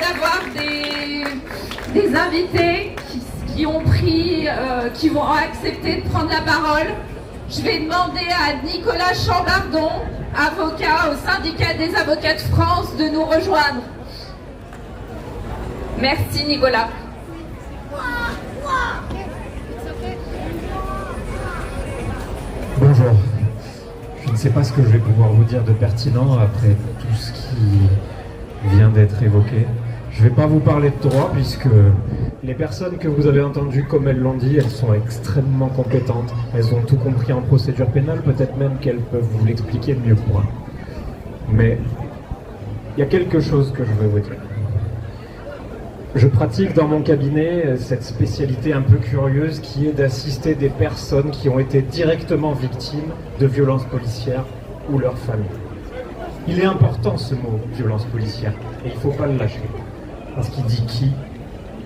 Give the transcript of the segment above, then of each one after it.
d'avoir des invités qui vont accepter de prendre la parole. Je vais demander à Nicolas Chambardon, avocat au syndicat des avocats de France, de nous rejoindre. Merci Nicolas. Bonjour. Je ne sais pas ce que je vais pouvoir vous dire de pertinent après tout ce qui vient d'être évoqué. Je ne vais pas vous parler de droit puisque les personnes que vous avez entendues, comme elles l'ont dit, elles sont extrêmement compétentes. Elles ont tout compris en procédure pénale, peut-être même qu'elles peuvent vous l'expliquer mieux que moi. Mais il y a quelque chose que je veux vous dire. Je pratique dans mon cabinet cette spécialité un peu curieuse qui est d'assister des personnes qui ont été directement victimes de violences policières ou leur famille. Il est important ce mot, violence policière, et il ne faut pas le lâcher. Parce qu'il dit qui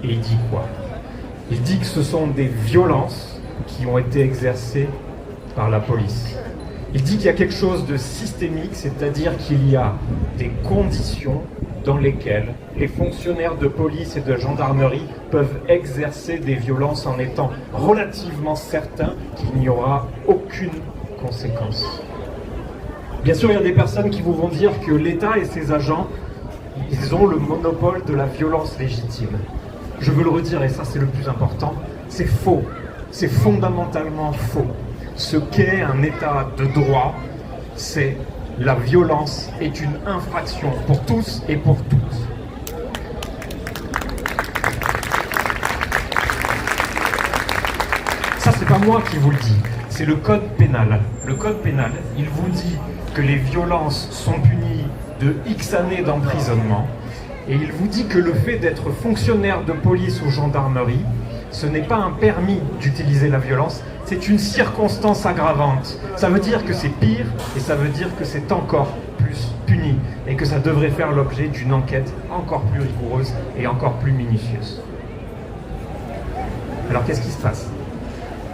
et il dit quoi. Il dit que ce sont des violences qui ont été exercées par la police. Il dit qu'il y a quelque chose de systémique, c'est-à-dire qu'il y a des conditions dans lesquelles les fonctionnaires de police et de gendarmerie peuvent exercer des violences en étant relativement certains qu'il n'y aura aucune conséquence. Bien sûr, il y a des personnes qui vous vont dire que l'État et ses agents, ils ont le monopole de la violence légitime. Je veux le redire, et ça c'est le plus important, c'est faux. C'est fondamentalement faux. Ce qu'est un État de droit, c'est la violence est une infraction pour tous et pour toutes. Ça, c'est pas moi qui vous le dis, c'est le code pénal. Le code pénal, il vous dit que les violences sont punies de X années d'emprisonnement, et il vous dit que le fait d'être fonctionnaire de police ou gendarmerie, ce n'est pas un permis d'utiliser la violence, c'est une circonstance aggravante. Ça veut dire que c'est pire et ça veut dire que c'est encore plus puni et que ça devrait faire l'objet d'une enquête encore plus rigoureuse et encore plus minutieuse. Alors qu'est-ce qui se passe?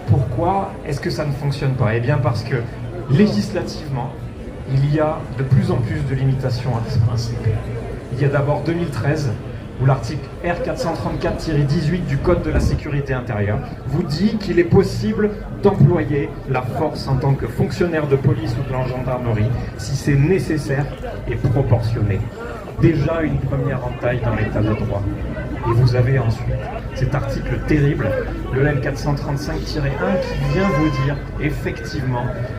Pourquoi est-ce que ça ne fonctionne pas? Eh bien parce que législativement, il y a de plus en plus de limitations à ce principe. Il y a d'abord 2013, où l'article R434-18 du Code de la sécurité intérieure vous dit qu'il est possible d'employer la force en tant que fonctionnaire de police ou de la gendarmerie si c'est nécessaire et proportionné. Déjà une première entaille dans l'état de droit. Et vous avez ensuite cet article terrible, le L435-1, qui vient vous dire effectivement